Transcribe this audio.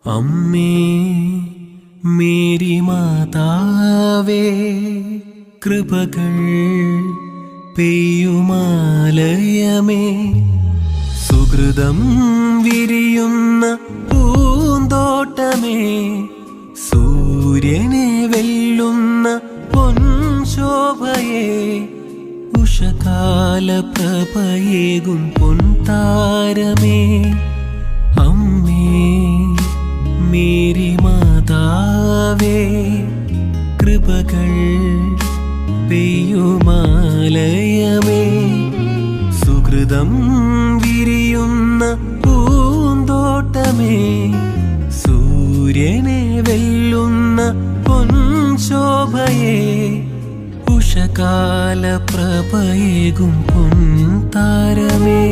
അമ്മേ മേരി മാതാവേ, കൃപകൾ പെയ്യുമാലയമേ, സുകൃതം വിരിയുന്ന പൂന്തോട്ടമേ, സൂര്യനെ വെല്ലുന്ന പൊൻശോഭയേ, ഉഷകാല പ്രഭയേകും പൊൻതാരമേ, അമ്മേ മേരി മാതാവേ, കൃപകൾ പെയ്യുമാലയമേ, സുകൃതം വിരിയുന്ന പൂന്തോട്ടമേ, സൂര്യനെ വെല്ലുന്ന പൊൻശോഭയേ, ഉഷകാല പ്രഭയേകും പൊൻതാരമേ.